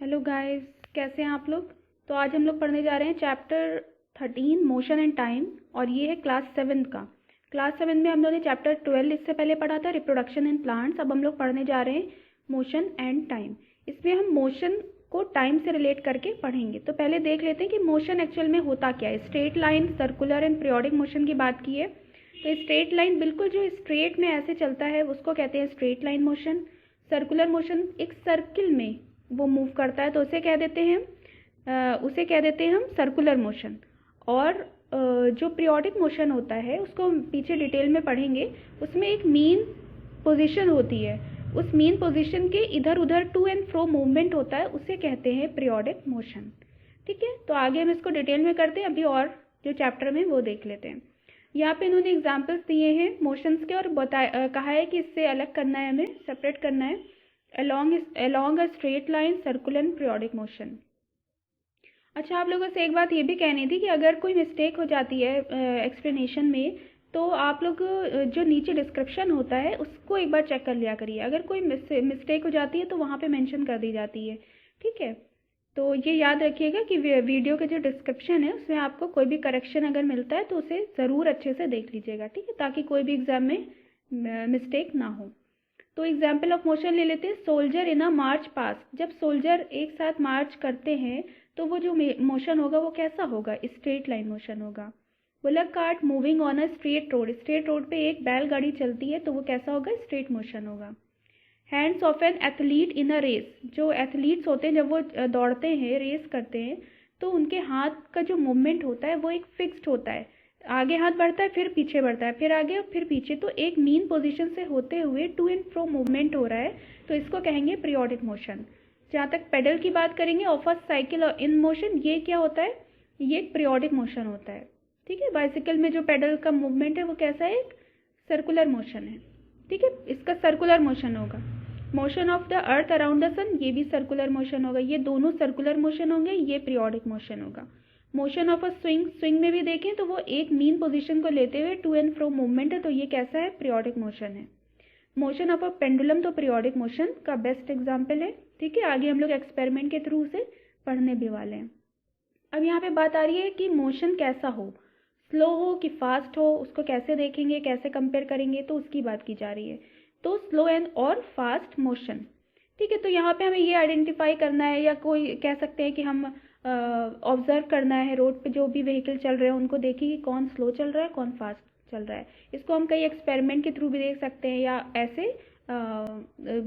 Hello guys, कैसे हैं आप लोग। तो आज हम लोग पढ़ने जा रहे हैं चैप्टर 13 मोशन एंड टाइम, और ये है क्लास 7 का। क्लास 7 में हम लोगों ने चैप्टर 12 इससे पहले पढ़ा था, रिप्रोडक्शन इन प्लांट्स। अब हम लोग पढ़ने जा रहे हैं मोशन एंड टाइम। इसमें हम मोशन को टाइम से रिलेट करके पढ़ेंगे। तो पहले देख लेते हैं कि मोशन एक्चुअल में होता क्या है। Straight line, circular and periodic motion की बात की है। तो स्ट्रेट लाइन बिल्कुल जो स्ट्रेट में ऐसे चलता है उसको कहते हैं straight line motion. Circular motion एक सर्किल में वो मूव करता है तो उसे कह देते हैं हम सर्कुलर मोशन। और जो पीरियोडिक मोशन होता है उसको हम पीछे डिटेल में पढ़ेंगे। उसमें एक मीन पोजीशन होती है, उस मीन पोजीशन के इधर उधर टू एंड फ्रो मूवमेंट होता है, उसे कहते हैं पीरियोडिक मोशन। ठीक है, तो आगे हम इसको डिटेल में करते हैं। अभी और जो चैप्टर में वो देख लेते हैं। यहाँ पे इन्होंने एग्जाम्पल्स दिए हैं मोशंस के, और कहा है कि इससे अलग करना है, हमें सेपरेट करना है along a straight line, circular and periodic motion। अच्छा, आप लोगों से एक बात ये भी कहनी थी कि अगर कोई मिस्टेक हो जाती है एक्सप्लेनेशन में, तो आप लोग जो नीचे डिस्क्रिप्शन होता है उसको एक बार चेक कर लिया करिए। अगर कोई मिस्टेक हो जाती है तो वहाँ पे मेंशन कर दी जाती है। ठीक है, तो ये याद रखिएगा कि वीडियो के जो डिस्क्रिप्शन है उसमें आपको कोई भी करेक्शन अगर मिलता है तो उसे ज़रूर अच्छे से देख लीजिएगा। ठीक है, ताकि कोई भी एग्जाम में मिस्टेक ना हो। तो एग्जाम्पल ऑफ मोशन ले लेते हैं। सोल्जर इन अ मार्च पास। जब सोल्जर एक साथ मार्च करते हैं तो वो जो मोशन होगा वो कैसा होगा, स्ट्रेट लाइन मोशन होगा। Bullock cart moving on a straight road. Straight road पे एक बैलगाड़ी चलती है तो वो कैसा होगा, स्ट्रेट मोशन होगा। Hands of an athlete in a race. जो एथलीट्स होते हैं जब वो दौड़ते हैं, रेस करते हैं, तो उनके हाथ का जो मूवमेंट होता है वो एक फिक्स्ड होता है। आगे हाथ बढ़ता है, फिर पीछे बढ़ता है, फिर आगे और फिर पीछे। तो एक मीन पोजीशन से होते हुए टू एंड फ्रो मूवमेंट हो रहा है, तो इसको कहेंगे पीरियोडिक मोशन। जहाँ तक पेडल की बात करेंगे, of a cycle in motion, ये क्या होता है, ये एक पीरियोडिक मोशन होता है। ठीक है, बाइसिकल में जो पेडल का मूवमेंट है वो कैसा है, एक सर्कुलर मोशन है। ठीक है, इसका सर्कुलर मोशन होगा। Motion of the earth around the sun, ये भी सर्कुलर मोशन होगा। ये दोनों सर्कुलर मोशन होंगे, ये पीरियोडिक मोशन होगा। Motion of a swing, swing में भी देखें तो वो एक मीन पोजीशन को लेते हुए टू एंड फ्रो मूवमेंट है, तो ये कैसा है, पीरियोडिक मोशन है। मोशन ऑफ अ पेंडुलम तो पीरियोडिक मोशन का बेस्ट एग्जाम्पल है। ठीक है, आगे हम लोग एक्सपेरिमेंट के थ्रू से पढ़ने भी वाले हैं। अब यहाँ पे बात आ रही है कि मोशन कैसा हो, स्लो हो कि फास्ट हो, उसको कैसे देखेंगे, कैसे कंपेयर करेंगे, तो उसकी बात की जा रही है। तो स्लो एंड और फास्ट मोशन। ठीक है, तो यहाँ पे हमें ये आइडेंटिफाई करना है, या कोई कह सकते हैं कि हम ऑब्जर्व करना है रोड पे जो भी व्हीकल चल रहे हैं उनको देखिए कि कौन स्लो चल रहा है, कौन फास्ट चल रहा है। इसको हम कई एक्सपेरिमेंट के थ्रू भी देख सकते हैं, या ऐसे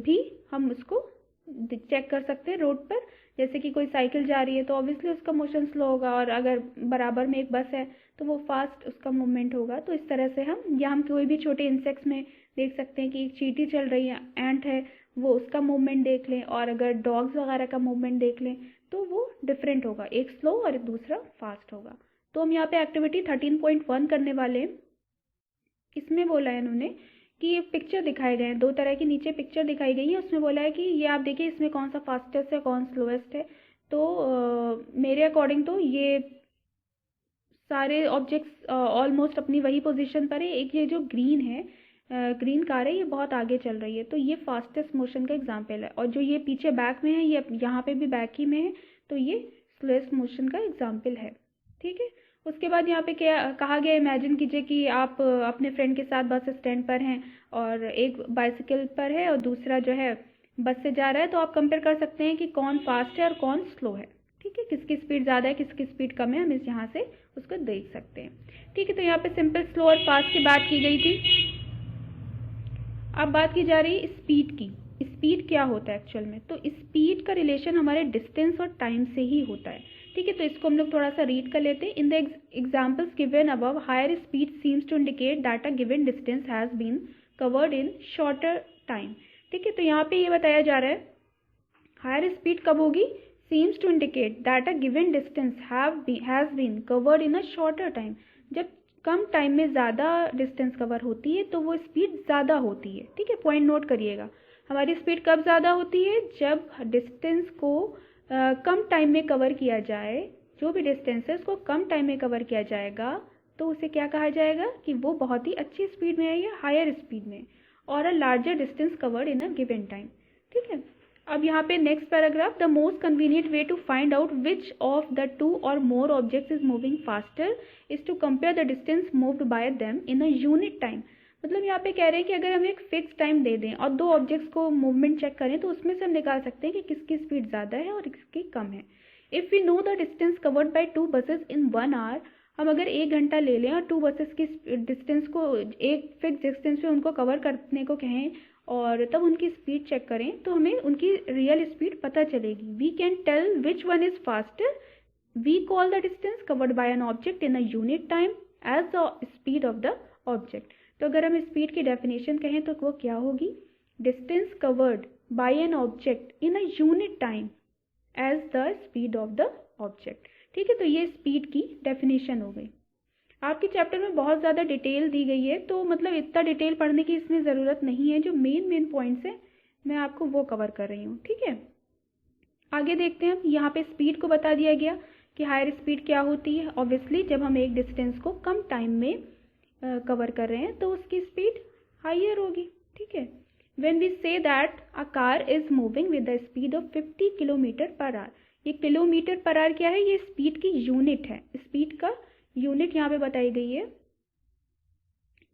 भी हम उसको चेक कर सकते हैं रोड पर। जैसे कि कोई साइकिल जा रही है तो ऑब्वियसली उसका मोशन स्लो होगा, और अगर बराबर में एक बस है तो वो फास्ट उसका मूवमेंट होगा। तो इस तरह से हम कोई भी छोटे इंसेक्ट्स में देख सकते हैं कि एक चींटी चल रही है, एंट है, वो उसका मूवमेंट देख लें, और अगर डॉग्स वगैरह का मूवमेंट देख लें तो वो डिफरेंट होगा, एक स्लो और दूसरा फास्ट होगा। तो हम यहाँ पे एक्टिविटी 13.1 करने वाले हैं। इसमें बोला है इन्होंने कि ये पिक्चर दिखाए गए हैं, दो तरह की नीचे पिक्चर दिखाई गई है। उसमें बोला है कि ये आप देखिए इसमें कौन सा फास्टेस्ट है, कौन स्लोएस्ट है। तो मेरे अकॉर्डिंग तो ये सारे ऑब्जेक्ट्स ऑलमोस्ट अपनी वही पोजीशन पर है। एक ये जो ग्रीन है, ग्रीन कार है, ये बहुत आगे चल रही है, तो ये फास्टेस्ट मोशन का एग्जाम्पल है। और जो ये पीछे बैक में है, ये यहाँ पे भी बैक ही में है, तो ये स्लोएस्ट मोशन का एग्जाम्पल है। ठीक है, उसके बाद यहाँ पे क्या कहा गया, इमेजिन कीजिए कि आप अपने फ्रेंड के साथ बस स्टैंड पर हैं, और एक बाइसिकल पर है और दूसरा जो है बस से जा रहा है। तो आप कंपेयर कर सकते हैं कि कौन फास्ट है और कौन स्लो है। ठीक है, किसकी स्पीड ज़्यादा है, किसकी स्पीड कम है, हम इस यहाँ से उसको देख सकते हैं। ठीक है, तो यहाँ पे सिंपल, स्लो और फास्ट की बात की गई थी। अब बात की जा रही है स्पीड की। स्पीड क्या होता है एक्चुअल में, तो स्पीड का रिलेशन हमारे डिस्टेंस और टाइम से ही होता है। ठीक है, तो इसको हम लोग थोड़ा सा रीड कर लेते हैं। In the examples given above, higher speed seems to indicate that a given distance has been covered in shorter time. ठीक है, तो यहाँ पे ये बताया जा रहा है हायर स्पीड कब होगी, seems to indicate that a given distance has been covered in a shorter time. जब कम टाइम में ज़्यादा डिस्टेंस कवर होती है तो वो स्पीड ज़्यादा होती है। ठीक है, पॉइंट नोट करिएगा। हमारी स्पीड कब ज़्यादा होती है, जब डिस्टेंस को कम टाइम में कवर किया जाए। जो भी डिस्टेंस है उसको कम टाइम में कवर किया जाएगा तो उसे क्या कहा जाएगा कि वो बहुत ही अच्छी स्पीड में है या हायर स्पीड में, और a larger distance covered in a given time. ठीक है, अब यहाँ पे next paragraph, the most convenient way to find out which of the two or more objects is moving faster is to compare the distance moved by them in a unit time. मतलब यहाँ पे कह रहे हैं कि अगर हम एक फिक्स टाइम दे दें और दो ऑब्जेक्ट्स को मूवमेंट चेक करें तो उसमें से हम निकाल सकते हैं कि किसकी स्पीड ज़्यादा है और किसकी कम है। If we know the distance covered by 2 buses in 1 hour, हम अगर 1 घंटा ले लें और 2 बसेस की डिस्टेंस को एक फिक्स डिस्टेंस पे उनको कवर करने को कहें और तब उनकी स्पीड चेक करें तो हमें उनकी रियल स्पीड पता चलेगी। We can tell which one is faster, we call the distance covered by an object in a unit time as the speed of the object. तो अगर हम स्पीड की डेफिनेशन कहें तो वो क्या होगी, distance covered by an object in a unit time as the speed of the object. ठीक है, तो ये स्पीड की डेफिनेशन हो गई। आपके चैप्टर में बहुत ज़्यादा डिटेल दी गई है तो मतलब इतना डिटेल पढ़ने की इसमें ज़रूरत नहीं है। जो मेन पॉइंट्स हैं मैं आपको वो कवर कर रही हूँ। ठीक है, आगे देखते हैं। यहाँ पे स्पीड को बता दिया गया कि हायर स्पीड क्या होती है। ऑब्वियसली जब हम एक डिस्टेंस को कम टाइम में कवर कर रहे हैं तो उसकी स्पीड हायर होगी। ठीक है, when we say that a car is moving with the speed of 50 kilometre per hour, ये किलोमीटर पर आवर क्या है, ये स्पीड की यूनिट है। स्पीड का यूनिट यहाँ पे बताई गई है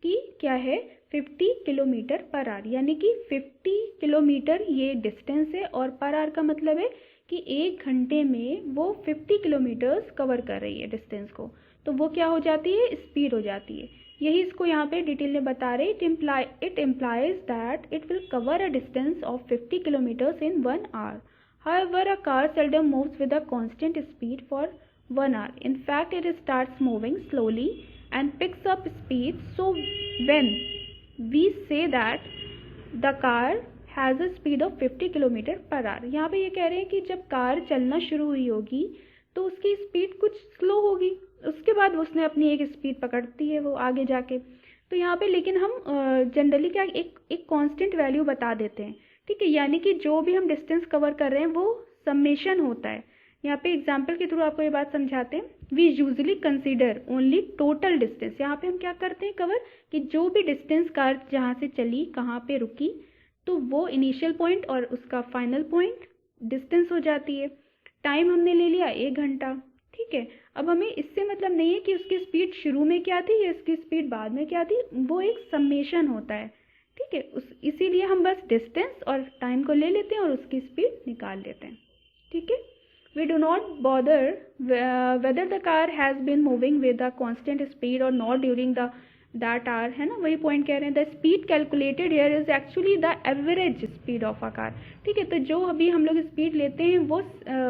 कि क्या है, 50 किलोमीटर पर आवर, यानी कि 50 किलोमीटर ये डिस्टेंस है और पर आवर का मतलब है कि 1 घंटे में वो 50 किलोमीटर्स कवर कर रही है डिस्टेंस को, तो वो क्या हो जाती है, स्पीड हो जाती है। यही इसको यहाँ पे डिटेल में बता रहे, it implies that it will cover a distance of 50 kilometres in 1 hour. However, a car seldom moves with a constant speed for 1 hour. In fact, it starts moving slowly and picks up speed. So, when we say that the car has a speed of 50 kilometre per our, यहाँ पे ये कह रहे हैं कि जब car चलना शुरू हुई होगी तो उसकी स्पीड कुछ स्लो होगी, उसके बाद उसने अपनी एक स्पीड पकड़ती है वो आगे जाके। तो यहाँ पे लेकिन हम जनरली क्या एक कांस्टेंट वैल्यू बता देते हैं। ठीक है, यानी कि जो भी हम डिस्टेंस कवर कर रहे हैं वो समेशन होता है। यहाँ पे एग्जांपल के थ्रू आपको ये बात समझाते हैं। We usually consider only total distance. यहाँ पे हम क्या करते हैं कवर, कि जो भी डिस्टेंस कार जहाँ से चली, कहाँ पे रुकी, तो वो इनिशियल पॉइंट और उसका फाइनल पॉइंट डिस्टेंस हो जाती है। टाइम हमने ले लिया 1 घंटा। ठीक है, अब हमें इससे मतलब नहीं है कि उसकी स्पीड शुरू में क्या थी या उसकी स्पीड बाद में क्या थी, वो एक समेशन होता है। ठीक है, इसीलिए हम बस डिस्टेंस और टाइम को ले लेते हैं और उसकी स्पीड निकाल लेते हैं। ठीक है, we do not bother whether the car has been moving with a constant speed or not during that hour, है ना, वही पॉइंट कह रहे हैं। The speed calculated here is actually the average speed of a car. ठीक है, तो जो अभी हम लोग स्पीड लेते हैं वो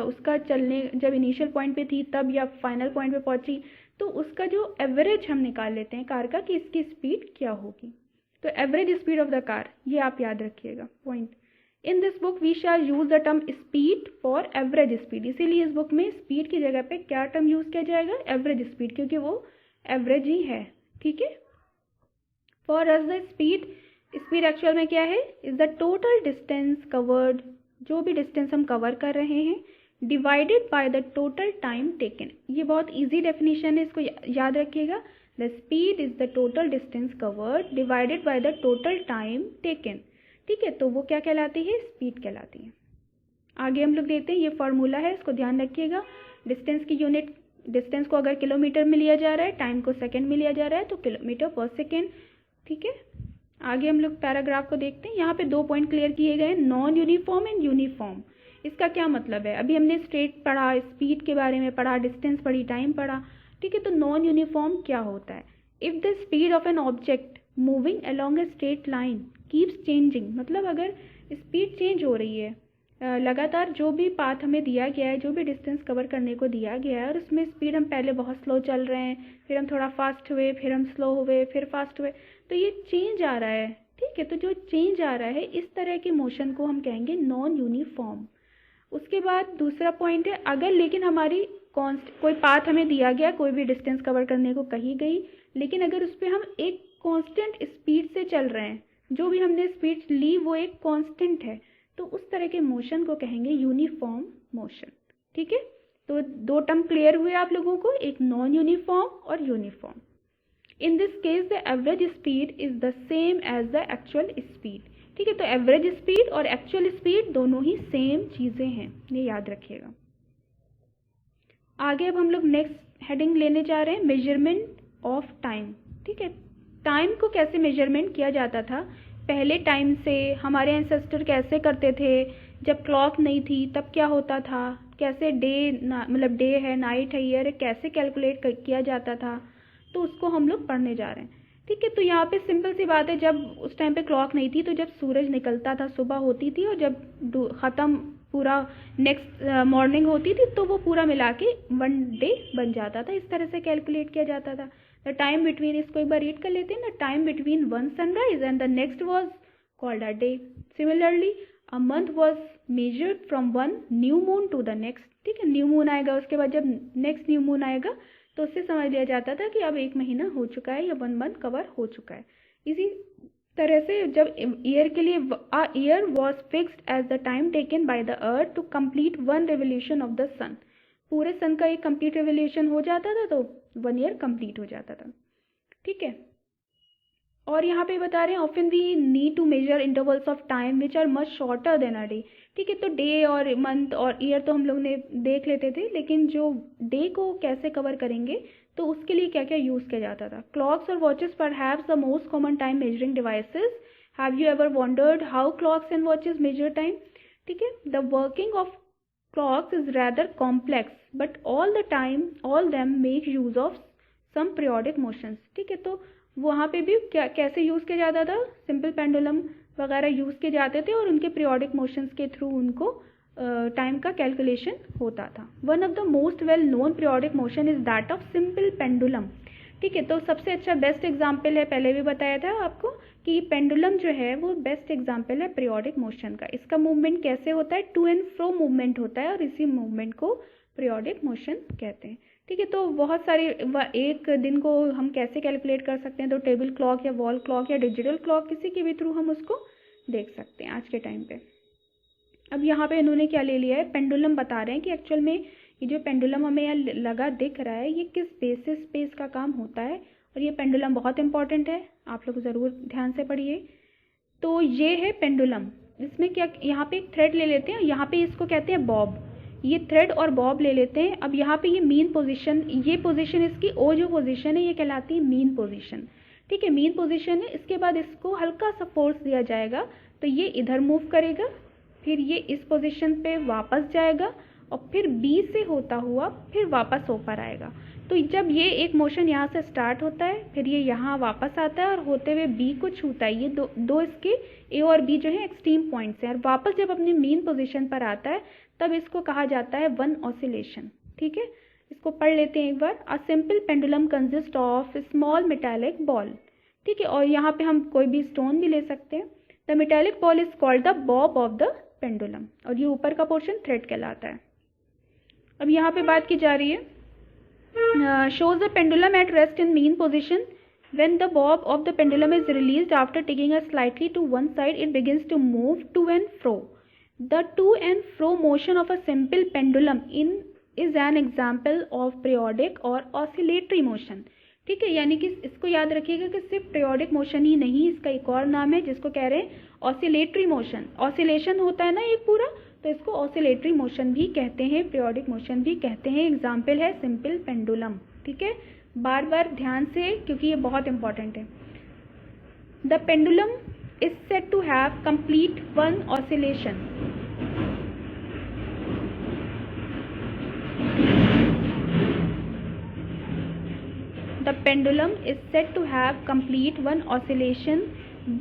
उसका चलने जब इनिशियल पॉइंट पे थी तब या फाइनल पॉइंट पे पहुंची, तो उसका जो एवरेज हम निकाल लेते हैं कार का कि इसकी स्पीड क्या होगी। तो average speed of the car, ये आप याद रखिएगा point. In this book we shall use the term speed for average speed. इसीलिए इस बुक में स्पीड की जगह पे क्या टर्म यूज किया जाएगा, एवरेज स्पीड, क्योंकि वो एवरेज ही है। ठीक है, for us the speed actual में क्या है, is the total distance covered, जो भी डिस्टेंस हम कवर कर रहे हैं, divided by the total time taken. ये बहुत ईजी डेफिनेशन है, इसको याद रखिएगा। The speed is the total distance covered divided by the total time taken। ठीक है, तो वो क्या कहलाती है, स्पीड कहलाती है। आगे हम लोग देखते हैं, ये फॉर्मूला है, इसको ध्यान रखिएगा। डिस्टेंस की यूनिट, डिस्टेंस को अगर किलोमीटर में लिया जा रहा है, टाइम को सेकंड में लिया जा रहा है तो किलोमीटर पर सेकेंड। ठीक है, आगे हम लोग पैराग्राफ को देखते हैं। यहाँ पे 2 पॉइंट क्लियर किए गए, नॉन यूनिफॉर्म एंड यूनिफॉर्म। इसका क्या मतलब है, अभी हमने स्ट्रेट पढ़ा, स्पीड के बारे में पढ़ा, डिस्टेंस पढ़ी, टाइम पढ़ा। ठीक है, तो नॉन यूनिफॉर्म क्या होता है, if the speed of an object moving along a straight line keeps changing, मतलब अगर स्पीड चेंज हो रही है लगातार, जो भी पाथ हमें दिया गया है, जो भी डिस्टेंस कवर करने को दिया गया है और उसमें स्पीड हम पहले बहुत स्लो चल रहे हैं, फिर हम थोड़ा फास्ट हुए, फिर हम स्लो हुए, फिर फास्ट हुए, तो ये चेंज आ रहा है। ठीक है, तो जो चेंज आ रहा है इस तरह के मोशन को हम कहेंगे नॉन यूनिफॉर्म। उसके बाद दूसरा पॉइंट है, अगर लेकिन हमारी कोई पाथ हमें दिया गया, कोई भी डिस्टेंस कवर करने को कही गई, लेकिन अगर उस पर हम एक कांस्टेंट स्पीड से चल रहे हैं, जो भी हमने स्पीड ली वो एक कांस्टेंट है, तो उस तरह के मोशन को कहेंगे यूनिफॉर्म मोशन। ठीक है, तो 2 टर्म क्लियर हुए आप लोगों को, एक नॉन यूनिफॉर्म और uniform. In this case the average speed is the same as the actual speed. ठीक है, तो एवरेज स्पीड और एक्चुअल स्पीड दोनों ही सेम चीज़ें हैं, ये याद रखिएगा। आगे अब हम लोग नेक्स्ट हेडिंग लेने जा रहे हैं, मेजरमेंट ऑफ टाइम। ठीक है, टाइम को कैसे मेजरमेंट किया जाता था पहले टाइम से, हमारे एंसेस्टर कैसे करते थे, जब क्लॉक नहीं थी तब क्या होता था, कैसे मतलब डे है, नाइट है, ईयर है, कैसे कैलकुलेट किया जाता था, तो उसको हम लोग पढ़ने जा रहे हैं। ठीक है, तो यहाँ पे सिंपल सी बात है, जब उस टाइम पे क्लॉक नहीं थी तो जब सूरज निकलता था सुबह होती थी और जब ख़त्म पूरा नेक्स्ट मॉर्निंग होती थी तो वो पूरा मिला के 1 डे बन जाता था। इस तरह से कैलकुलेट किया जाता था। द टाइम बिटवीन, इसको एक बार रीड कर लेते हैं, the time between one sunrise and the next was called a day. Similarly a month was measured from one new moon to the next. ठीक है, न्यू मून आएगा, उसके बाद जब नेक्स्ट न्यू मून आएगा तो उससे समझ लिया जाता था कि अब 1 महीना हो चुका है या 1 मंथ कवर हो चुका है। इसी तरह से जब ईयर के लिए a year was fixed as the time taken by the earth to complete 1 revolution of the sun, पूरे सन का एक कंप्लीट रेवोल्यूशन हो जाता था तो 1 ईयर कंप्लीट हो जाता था। ठीक है, और यहाँ पे बता रहे हैं often we need to measure intervals of time which are much shorter than a day. ठीक है, तो डे और मंथ और ईयर तो हम लोग ने देख लेते थे, लेकिन जो डे को कैसे कवर करेंगे तो उसके लिए क्या क्या यूज़ किया जाता था। क्लॉक्स और watches perhaps the most common time measuring devices. Have you ever wondered how clocks and watches measure time? ठीक है, the working of clocks is rather complex, but all them make use of some periodic motions. ठीक है, तो वहाँ पे भी क्या कैसे यूज़ किया जाता था, सिंपल पेंडुलम वगैरह यूज़ किए जाते थे और उनके पीरियोडिक मोशंस के थ्रू उनको टाइम का कैलकुलेशन होता था। One of the most well known periodic motion is that of simple pendulum. ठीक है, तो सबसे अच्छा बेस्ट एग्जाम्पल है, पहले भी बताया था आपको कि पेंडुलम जो है वो बेस्ट एग्जाम्पल है पीरियोडिक मोशन का। इसका मूवमेंट कैसे होता है, टू एंड फ्रो मूवमेंट होता है और इसी मूवमेंट को पीरियोडिक मोशन कहते हैं। ठीक है, तो बहुत सारी एक दिन को हम कैसे कैलकुलेट कर सकते हैं, तो टेबल क्लॉक या वॉल क्लॉक या डिजिटल क्लॉक किसी के भी थ्रू हम उसको देख सकते हैं आज के टाइम पे। अब यहाँ पे इन्होंने क्या ले लिया है, पेंडुलम बता रहे हैं कि एक्चुअल में ये जो पेंडुलम हमें यहाँ लगा दिख रहा है ये किस बेसिस पे इसका काम होता है, और ये पेंडुलम बहुत इंपॉर्टेंट है, आप लोग ज़रूर ध्यान से पढ़िए। तो ये है पेंडुलम, इसमें क्या, यहाँ पे एक थ्रेड ले लेते हैं, यहाँ पे इसको कहते हैं बॉब, ये थ्रेड और बॉब ले लेते हैं। अब यहाँ पे ये मीन पोजीशन, ये पोजीशन इसकी ओ जो पोजीशन है ये कहलाती है मीन पोजीशन। ठीक है, मीन पोजीशन है, इसके बाद इसको हल्का सा फोर्स दिया जाएगा तो ये इधर मूव करेगा, फिर ये इस पोजीशन पे वापस जाएगा और फिर बी से होता हुआ फिर वापस ऊपर आएगा। तो जब ये एक मोशन यहाँ से स्टार्ट होता है फिर ये यहाँ वापस आता है और होते हुए बी को छूता है, ये दो इसके ए और बी जो है एक्सट्रीम पॉइंट्स हैं, और वापस जब अपनी मीन पोजीशन पर आता है तब इसको कहा जाता है वन ऑसिलेशन। ठीक है, इसको पढ़ लेते हैं एक बार। A simple pendulum consist of small metallic ball. ठीक है, और यहाँ पे हम कोई भी स्टोन भी ले सकते हैं। The metallic ball is called the bob of the pendulum, और ये ऊपर का पोर्शन थ्रेड कहलाता है। अब यहाँ पे बात की जा रही है, shows the pendulum at rest in mean position. When the bob of the pendulum is released after taking a slightly to one side, it begins to move to and fro. The to and fro motion of a simple pendulum is an example of periodic or oscillatory motion. ठीक है, यानी कि इसको याद रखिएगा कि सिर्फ periodic motion ही नहीं, इसका एक और नाम है जिसको कह रहे हैं ऑसिलेटरी मोशन। ऑसिलेशन होता है ना एक पूरा, तो इसको ऑसिलेटरी मोशन भी कहते हैं, पीरियोडिक मोशन भी कहते हैं। एग्जाम्पल है सिंपल पेंडुलम। ठीक है, बार बार ध्यान से, क्योंकि ये बहुत इंपॉर्टेंट है। The pendulum is said to have complete one oscillation. The pendulum is said to have complete one oscillation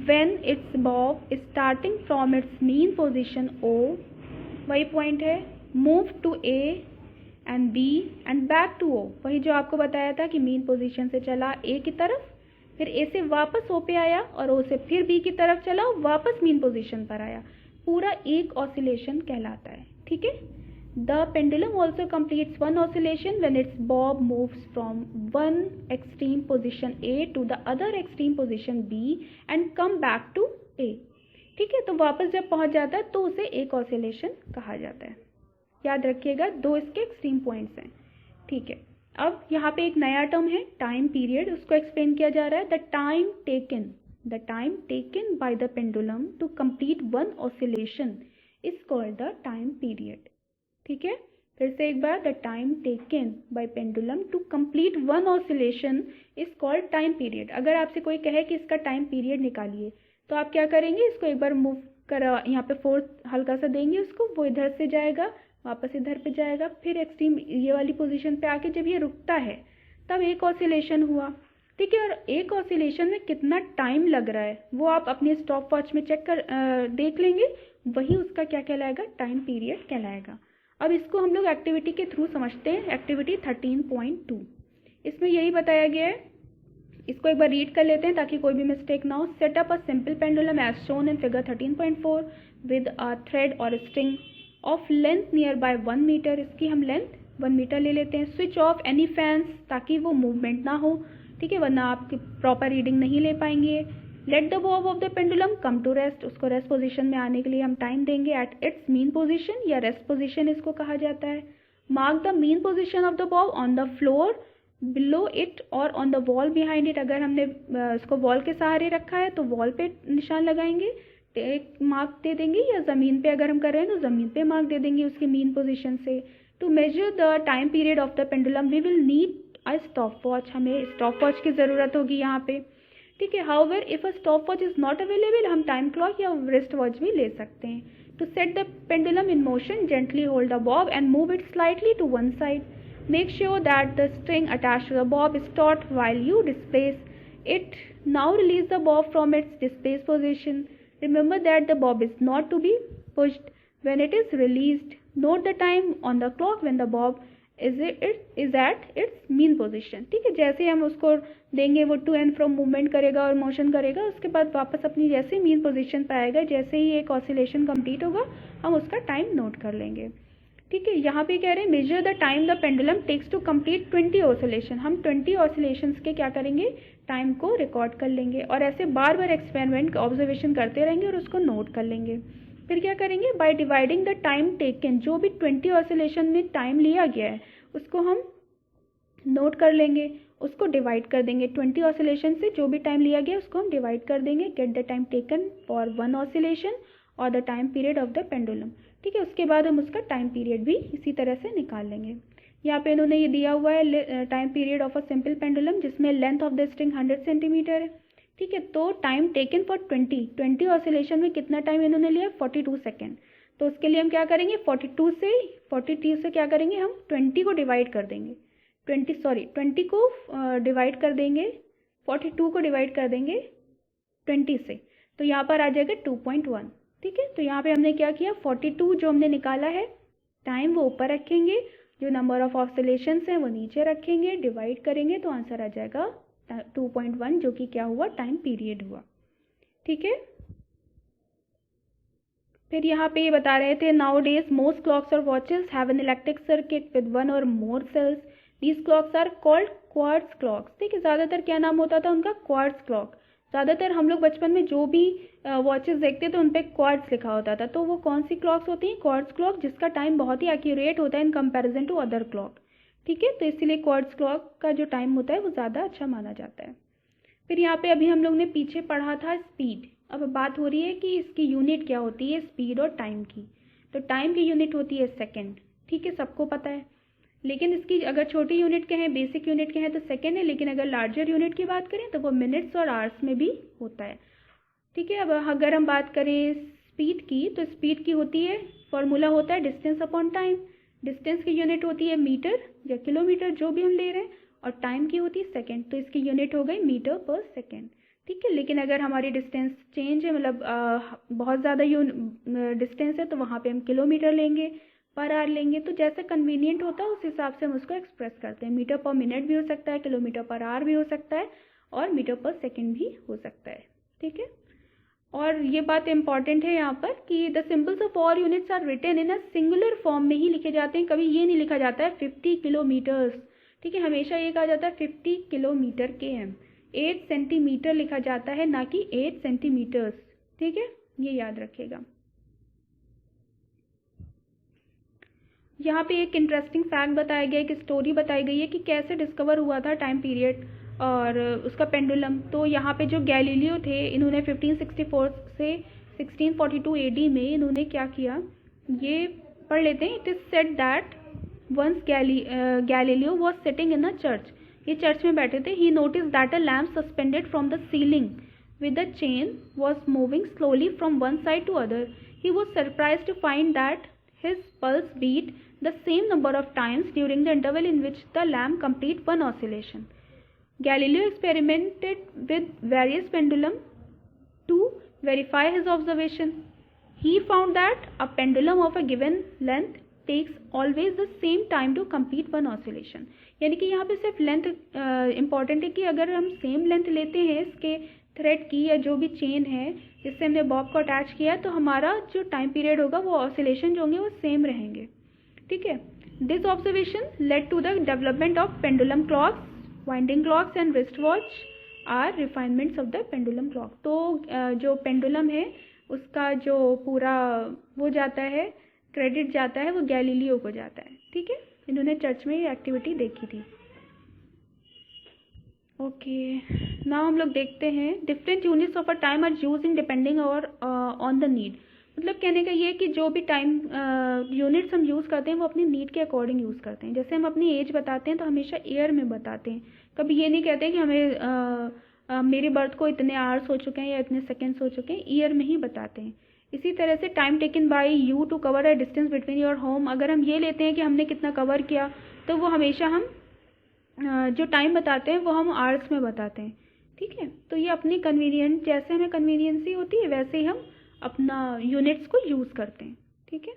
when its bob is starting from its mean position O, वही point है, move to A and B and back to O। वही जो आपको बताया था कि mean position से चला A की तरफ, फिर A से वापस O पे आया और O से फिर B की तरफ चला और वापस मीन पोजीशन पर आया, पूरा एक ऑसिलेशन कहलाता है। ठीक है, The pendulum also completes one oscillation when its bob moves from one extreme position A to the other extreme position B and come back to A। ठीक है, तो वापस जब पहुंच जाता है तो उसे एक ऑसिलेशन कहा जाता है। याद रखिएगा, दो इसके एक्सट्रीम पॉइंट्स हैं। ठीक है, अब यहाँ पे एक नया टर्म है टाइम पीरियड, उसको एक्सप्लेन किया जा रहा है। The time taken the time taken by the pendulum to complete one oscillation is called the time period. ठीक है, फिर से एक बार, the time taken by pendulum to complete one oscillation is called time period. अगर आपसे कोई कहे कि इसका टाइम पीरियड निकालिए तो आप क्या करेंगे, इसको एक बार मूव कर यहाँ पे फोर्स हल्का सा देंगे उसको, वो इधर से जाएगा, वापस इधर पे जाएगा, फिर एक्सट्रीम ये वाली पोजीशन पे आके जब ये रुकता है तब एक ऑसिलेशन हुआ। ठीक है, और एक ऑसिलेशन में कितना टाइम लग रहा है वो आप अपने स्टॉप वॉच में चेक कर देख लेंगे, वही उसका क्या कहलाएगा, टाइम पीरियड कहलाएगा। अब इसको हम लोग एक्टिविटी के थ्रू समझते हैं, एक्टिविटी 13.2। इसमें यही बताया गया है, इसको एक बार रीड कर लेते हैं ताकि कोई भी मिस्टेक ना हो। Set up a simple pendulum as shown in figure 13.4 with a thread or string of length nearby 1 metre. इसकी हम लेंथ 1 मीटर ले लेते हैं। स्विच ऑफ एनी फैंस ताकि वो मूवमेंट ना हो, ठीक है, वरना आप प्रॉपर रीडिंग नहीं ले पाएंगे। Let the bob of the pendulum come to rest, उसको रेस्ट पोजीशन में आने के लिए हम टाइम देंगे एट इट्स मीन पोजीशन या रेस्ट पोजीशन इसको कहा जाता है। Mark the mean position of the bob on the floor below it और on the wall behind it. अगर हमने इसको वॉल के सहारे रखा है तो वॉल पे निशान लगाएंगे, एक मार्क दे देंगे, या ज़मीन पे अगर हम कर रहे हैं तो ज़मीन पे मार्क दे देंगे उसकी मीन पोजीशन से। To measure the time period of the pendulum we will need a stopwatch, हमें स्टॉप वॉच की ज़रूरत होगी यहाँ पे। ठीक है, however if a stopwatch is not available हम टाइम क्लॉक या रिस्ट वॉच भी ले सकते हैं। To set the pendulum in motion gently hold the bob and move it slightly to one side. Make sure that the string attached to the bob is taut while you displace it. Now release the bob from its displaced position. Remember that the bob is not to be pushed when it is released. Note the time on the clock when the bob is at its mean position. ठीक है, जैसे हम उसको देंगे वो to and from movement करेगा और motion करेगा, उसके बाद वापस अपनी जैसे मीन पोजीशन पर आएगा, जैसे ही एक ऑसिलेशन कंप्लीट होगा हम उसका टाइम नोट कर लेंगे। ठीक है, यहाँ पे कह रहे हैं measure the time the pendulum takes to complete 20 oscillation. हम 20 ऑसिलेशंस के क्या करेंगे, टाइम को रिकॉर्ड कर लेंगे और ऐसे बार बार एक्सपेरिमेंट ऑब्जर्वेशन करते रहेंगे और उसको नोट कर लेंगे। फिर क्या करेंगे, by dividing the time taken, जो भी 20 ऑसिलेशन में टाइम लिया गया है उसको हम नोट कर लेंगे, उसको डिवाइड कर देंगे। 20 ऑसिलेशन से जो भी टाइम लिया गया उसको हम डिवाइड कर देंगे। Get the time taken for one oscillation और the time period of the pendulum. ठीक है, उसके बाद हम उसका टाइम पीरियड भी इसी तरह से निकाल लेंगे। यहाँ पे इन्होंने ये दिया हुआ है time period of a simple pendulum जिसमें length of the string 100 centimetre है। ठीक है, तो टाइम टेकन फॉर 20 ऑसिलेशन में कितना टाइम इन्होंने लिया, 42 सेकेंड। तो उसके लिए हम क्या करेंगे, 42 से क्या करेंगे, हम 20 को डिवाइड कर देंगे, 20 को डिवाइड कर देंगे, 42 को डिवाइड कर देंगे 20 से, तो यहाँ पर आ जाएगा 2.1। ठीक है, तो यहाँ पे हमने क्या किया, 42 जो हमने निकाला है टाइम वो ऊपर रखेंगे, जो नंबर ऑफ ऑसिलेशंस हैं वो नीचे रखेंगे, डिवाइड करेंगे तो आंसर आ जाएगा 2.1 जो कि क्या हुआ, टाइम पीरियड हुआ। ठीक है, फिर यहाँ पे ये बता रहे थे नाउ डेज मोस्ट क्लॉक्स और watches have an electric circuit with one or more cells, these clocks are called quartz clocks. ठीक है, ज़्यादातर क्या नाम होता था उनका, क्वार्ट्ज क्लॉक। ज़्यादातर हम लोग बचपन में जो भी वॉचेस देखते तो उन पर क्वार्ट्ज लिखा होता था, तो वो कौन सी क्लॉक्स होती हैं, क्वार्ट्ज क्लॉक, जिसका टाइम बहुत ही एक्यूरेट होता है in comparison to other clock. ठीक है, तो इसीलिए क्वार्ट्ज क्लॉक का जो टाइम होता है वो ज़्यादा अच्छा माना जाता है। फिर यहाँ पे अभी हम लोग ने पीछे पढ़ा था स्पीड, अब बात हो रही है कि इसकी यूनिट क्या होती है स्पीड और टाइम की। तो टाइम की यूनिट होती है सेकेंड, ठीक है, सबको पता है, लेकिन इसकी अगर छोटी यूनिट कहें, बेसिक यूनिट कहें तो सेकेंड है, लेकिन अगर लार्जर यूनिट की बात करें तो वो मिनट्स और आवर्स में भी होता है। ठीक है, अब अगर हम बात करें स्पीड की तो स्पीड की होती है, फॉर्मूला होता है डिस्टेंस अपॉन टाइम। डिस्टेंस की यूनिट होती है मीटर या किलोमीटर जो भी हम ले रहे हैं, और टाइम की होती है सेकेंड, तो इसकी यूनिट हो गई मीटर पर सेकेंड। ठीक है, लेकिन अगर हमारी डिस्टेंस चेंज है, मतलब बहुत ज़्यादा डिस्टेंस है तो वहाँ पे हम किलोमीटर लेंगे, पर आवर लेंगे, तो जैसा कन्वीनियंट होता है उस हिसाब से हम उसको एक्सप्रेस करते हैं। मीटर पर मिनट भी हो सकता है, किलोमीटर पर आवर भी हो सकता है, और मीटर पर सेकेंड भी हो सकता है। ठीक है, और ये बात इंपॉर्टेंट है यहाँ पर कि the symbols of all units are written in a singular form में ही लिखे जाते हैं, कभी ये नहीं लिखा जाता है 50 किलोमीटर्स। ठीक है, हमेशा ये कहा जाता है 50 किलोमीटर के एम, 8 सेंटीमीटर लिखा जाता है, ना कि 8 सेंटीमीटर्स। ठीक है, ये याद रखिएगा। यहाँ पे एक इंटरेस्टिंग फैक्ट बताया गया है, एक स्टोरी बताई गई है कि कैसे डिस्कवर हुआ था टाइम पीरियड। और उसका पेंडुलम। तो यहाँ पे जो गैलीलियो थे, इन्होंने 1564 से 1642 AD में इन्होंने क्या किया, ये पढ़ लेते हैं। It is said that once Galileo was sitting in a church, ये चर्च में बैठे थे। He noticed that a lamp suspended from the ceiling with a chain was moving slowly from one side to other. He was surprised to find that his pulse beat the same number of times during the interval in which the lamp complete one oscillation. Galileo experimented with various pendulums to verify his observation. He found that a pendulum of a given length takes always the same time to complete one oscillation. यानी कि यहाँ पे सिर्फ length important है कि अगर हम same length लेते हैं इसके थ्रेड की या जो भी चेन है जिससे हमने बॉब को अटैच किया, तो हमारा जो टाइम पीरियड होगा वो ऑसिलेशन जो होंगे वो सेम रहेंगे। ठीक है। This observation led to the development of pendulum clocks, winding clocks and wrist watch are refinements of the pendulum clock. तो जो पेंडुलम है उसका जो पूरा वो जाता है, क्रेडिट जाता है वो गैलीलियो को जाता है। ठीक है, इन्होंने चर्च में ये एक्टिविटी देखी थी। ओके, नाउ हम लोग देखते हैं different units of a time are use in depending और ऑन द नीड। मतलब कहने का ये है कि जो भी टाइम यूनिट्स हम यूज़ करते हैं वो अपनी नीड के अकॉर्डिंग यूज़ करते हैं। जैसे हम अपनी एज बताते हैं तो हमेशा ईयर में बताते हैं, कभी ये नहीं कहते कि हमें मेरे बर्थ को इतने आवर्स हो चुके हैं या इतने सेकेंड्स हो चुके हैं, ईयर में ही बताते हैं। इसी तरह से time taken by you to cover a distance between your home, अगर हम ये लेते हैं कि हमने कितना कवर किया तो वो हमेशा हम जो टाइम बताते हैं वो हम आवर्स में बताते हैं। ठीक है, तो ये अपनी कन्वीनियंट, जैसे हमें कन्वीनियंसी होती है वैसे ही हम अपना यूनिट्स को यूज़ करते हैं। ठीक है।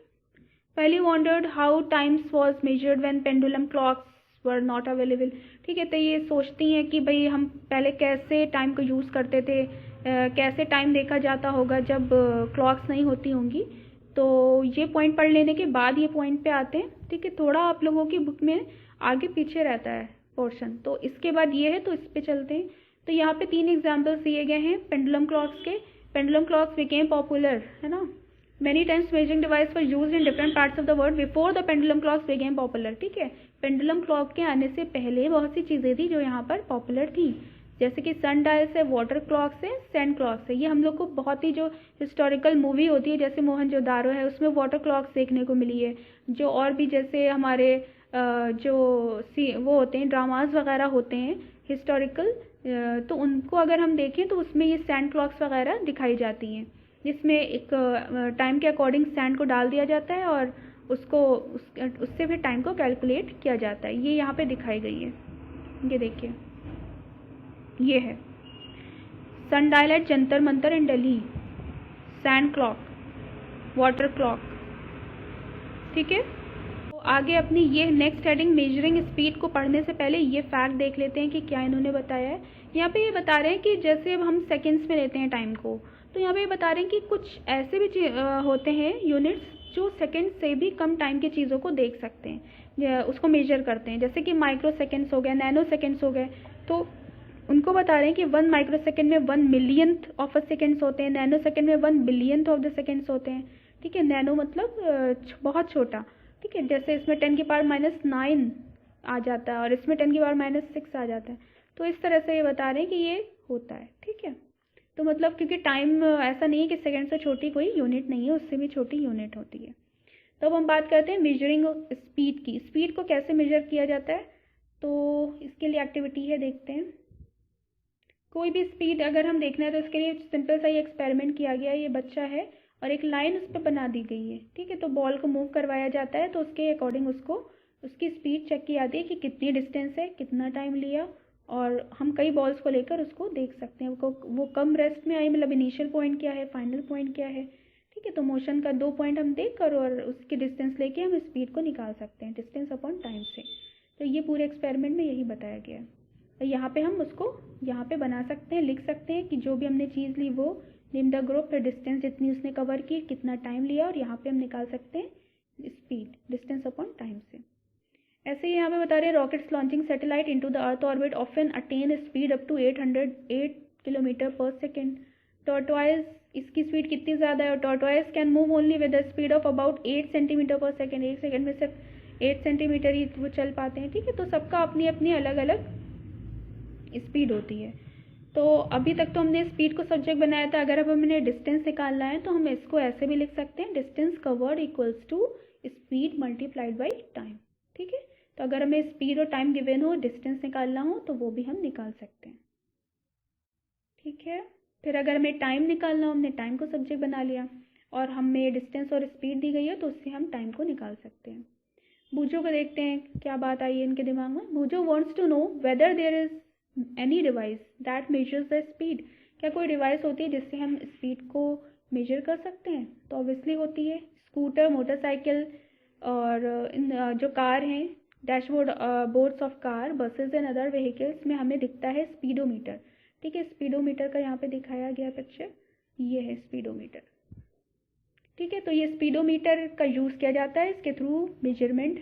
पहले wandered how times was measured when pendulum clocks were not available. ठीक है, तो ये सोचती हैं कि भाई हम पहले कैसे टाइम को यूज़ करते थे, कैसे टाइम देखा जाता होगा जब क्लॉक्स नहीं होती होंगी। तो ये पॉइंट पढ़ लेने के बाद ये पॉइंट पे आते हैं। ठीक है, थोड़ा आप लोगों की बुक में आगे पीछे रहता है पोर्शन, तो इसके बाद ये है तो इस पे चलते हैं। तो यहाँ पे 3 एग्जाम्पल्स दिए गए हैं पेंडुलम क्लॉक्स के। पेंडुलम क्लॉक्स बिकेम पॉपुलर, है ना। Many times measuring device were used in different parts of the world before the pendulum clocks became popular. ठीक है, पेंडुलम क्लॉक के आने से पहले बहुत सी चीज़ें थी जो यहाँ पर पॉपुलर थी, जैसे कि सन डायल्स है, वाटर क्लॉक्स है, सैंड क्लॉक्स है। ये हम लोग को बहुत ही जो हिस्टोरिकल मूवी होती है जैसे मोहनजोदारो है उसमें वाटर क्लॉक्स देखने को मिली है। जो और भी जैसे हमारे जो वो होते हैं ड्रामाज वगैरह होते हैं हिस्टोरिकल, तो उनको अगर हम देखें तो उसमें ये सैंड क्लॉक्स वगैरह दिखाई जाती हैं, जिसमें एक टाइम के अकॉर्डिंग सैंड को डाल दिया जाता है और उसको उससे फिर टाइम को कैलकुलेट किया जाता है। ये यहाँ पे दिखाई गई है, ये देखिए, ये है sundial at Jantar Mantar in Delhi, sand clock, water clock. ठीक है, आगे अपनी ये नेक्स्ट हेडिंग मेजरिंग स्पीड को पढ़ने से पहले ये फैक्ट देख लेते हैं कि क्या इन्होंने बताया है। यहाँ पे ये बता रहे हैं कि जैसे अब हम सेकंड्स में लेते हैं टाइम को, तो यहाँ पे ये बता रहे हैं कि कुछ ऐसे भी होते हैं यूनिट्स जो सेकंड से भी कम टाइम की चीज़ों को देख सकते हैं, उसको मेजर करते हैं। जैसे कि माइक्रो सेकेंड्स हो गए, नैनो सेकेंड्स हो गए, तो उनको बता रहे हैं कि 1 माइक्रो सेकेंड में 1 मिलियंथ ऑफ अ सेकेंड्स होते हैं, नैनो सेकेंड में 1 बिलियंथ ऑफ द सेकेंड्स होते हैं। ठीक है, नैनो मतलब बहुत छोटा। ठीक है, जैसे इसमें 10 की पावर -9 आ जाता है और इसमें 10 की पावर -6 आ जाता है। तो इस तरह से ये बता रहे हैं कि ये होता है। ठीक है, तो मतलब क्योंकि टाइम ऐसा नहीं है कि सेकंड से छोटी कोई यूनिट नहीं है, उससे भी छोटी यूनिट होती है। तो अब हम बात करते हैं मेजरिंग स्पीड की। स्पीड को कैसे मेजर किया जाता है, तो इसके लिए एक्टिविटी है, देखते हैं। कोई भी स्पीड अगर हम देखना है तो इसके लिए सिंपल सा ये एक्सपेरिमेंट किया गया है। ये बच्चा है और एक लाइन उस पर बना दी गई है। ठीक है, तो बॉल को मूव करवाया जाता है, तो उसके अकॉर्डिंग उसको उसकी स्पीड चेक की जाती है कि कितनी डिस्टेंस है, कितना टाइम लिया, और हम कई बॉल्स को लेकर उसको देख सकते हैं वो कम रेस्ट में आई, मतलब इनिशियल पॉइंट क्या है, फाइनल पॉइंट क्या है। ठीक है, तो मोशन का 2 पॉइंट हम देख कर और उसकी डिस्टेंस लेके हम स्पीड को निकाल सकते हैं डिस्टेंस अपॉन टाइम से। तो ये पूरे एक्सपेरिमेंट में यही बताया गया है। तो यहाँ पे हम उसको यहाँ पे बना सकते हैं, लिख सकते हैं कि जो भी हमने चीज़ ली वो नेम द ग्रुप, फिर डिस्टेंस जितनी उसने कवर की, कितना टाइम लिया, और यहाँ पे हम निकाल सकते हैं स्पीड डिस्टेंस अपॉन टाइम से। ऐसे ही यहाँ पे बता रहे हैं rockets launching satellite into the earth orbit often attain speed up to 808 kilometre per second. Tortoise, इसकी स्पीड कितनी ज़्यादा है, और tortoise can move only with the speed of about 8 centimetre per second. 1 second में सिर्फ 8 सेंटीमीटर ही वो चल पाते हैं। ठीक है, तो सबका अपनी अपनी अलग अलग स्पीड होती है। तो अभी तक तो हमने स्पीड को सब्जेक्ट बनाया था। अगर अब हमने डिस्टेंस निकालना है तो हम इसको ऐसे भी लिख सकते हैं, distance covered equals to speed multiplied by time. ठीक है, तो अगर हमें स्पीड और टाइम गिवन हो, डिस्टेंस निकालना हो, तो वो भी हम निकाल सकते हैं। ठीक है, फिर अगर हमें टाइम निकालना हो, हमने टाइम को सब्जेक्ट बना लिया और हमें डिस्टेंस और स्पीड दी गई है तो उससे हम टाइम को निकाल सकते हैं। बूजो को देखते हैं क्या बात आई है इनके दिमाग में। Boojho wants to know whether there is any device that measures the speed. क्या कोई डिवाइस होती है जिससे हम स्पीड को मेजर कर सकते हैं? तो ऑब्वियसली होती है, स्कूटर, मोटरसाइकिल और जो कार हैं, dashboard boards of car, buses and other vehicles में हमें दिखता है स्पीडोमीटर। ठीक है, स्पीडोमीटर का यहाँ पे दिखाया गया पिक्चर, ये है स्पीडोमीटर। ठीक है, तो ये स्पीडोमीटर का यूज़ किया जाता है, इसके थ्रू मेजरमेंट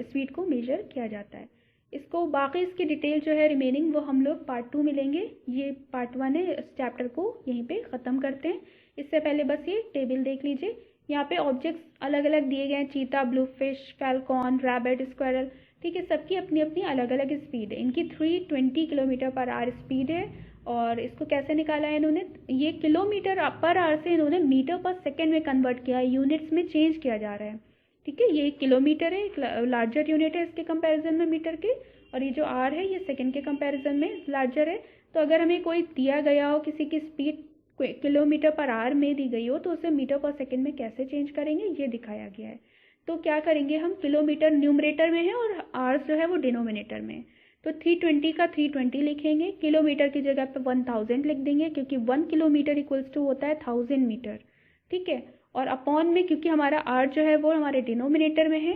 स्पीड को मेजर किया जाता है। इसको बाकी इसकी डिटेल जो है रिमेनिंग वो हम लोग पार्ट 2 मिलेंगे। ये पार्ट 1 है, इस चैप्टर को यहीं पे ख़त्म करते हैं। इससे पहले बस ये टेबल देख लीजिए। यहाँ पे ऑब्जेक्ट्स अलग अलग दिए गए हैं, चीता, blue fish, Falcon, rabbit, squirrel. ठीक है, सबकी अपनी अपनी अलग अलग स्पीड है। इनकी 320 किलोमीटर पर आवर स्पीड है। और इसको कैसे निकाला है इन्होंने? ये किलोमीटर पर आवर से इन्होंने मीटर पर सेकेंड में कन्वर्ट किया है, यूनिट्स में चेंज किया जा रहा है। ठीक है, ये किलोमीटर है, एक लार्जर यूनिट है इसके कंपैरिजन में मीटर के, और ये जो आर है ये सेकेंड के कंपैरिजन में लार्जर है। तो अगर हमें कोई दिया गया हो, किसी की स्पीड किलोमीटर पर आवर में दी गई हो, तो उसे मीटर पर सेकेंड में कैसे चेंज करेंगे ये दिखाया गया है। तो क्या करेंगे हम, किलोमीटर न्यूमरेटर में है और आवर्स जो है वो डिनोमिनेटर में है। तो 320 का 320 लिखेंगे, किलोमीटर की जगह पे 1000 लिख देंगे, क्योंकि 1 किलोमीटर इक्वल्स टू होता है 1000 मीटर। ठीक है, और अपॉन में क्योंकि हमारा आर जो है वो हमारे डिनोमिनेटर में है,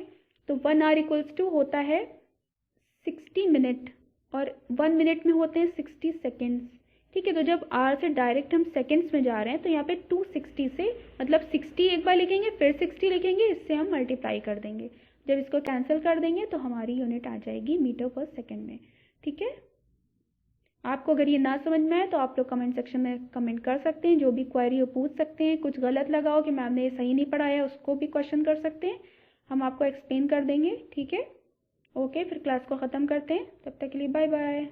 तो 1 आवर इक्वल्स टू होता है 60 मिनट, और 1 मिनट में होते हैं 60 सेकेंड्स। ठीक है, तो जब आर से डायरेक्ट हम सेकेंड्स में जा रहे हैं तो यहाँ पे 260 से, मतलब 60 एक बार लिखेंगे, फिर 60 लिखेंगे, इससे हम मल्टीप्लाई कर देंगे। जब इसको कैंसिल कर देंगे तो हमारी यूनिट आ जाएगी मीटर पर सेकेंड में। ठीक है, आपको अगर ये ना समझ में आए तो आप लोग कमेंट सेक्शन में कमेंट कर सकते हैं, जो भी क्वेरी हो पूछ सकते हैं। कुछ गलत लगा हो कि मैम ने ये सही नहीं पढ़ाया, उसको भी क्वेश्चन कर सकते हैं, हम आपको एक्सप्लेन कर देंगे। ठीक है, ओके, फिर क्लास को ख़त्म करते हैं, तब तक के लिए बाय बाय।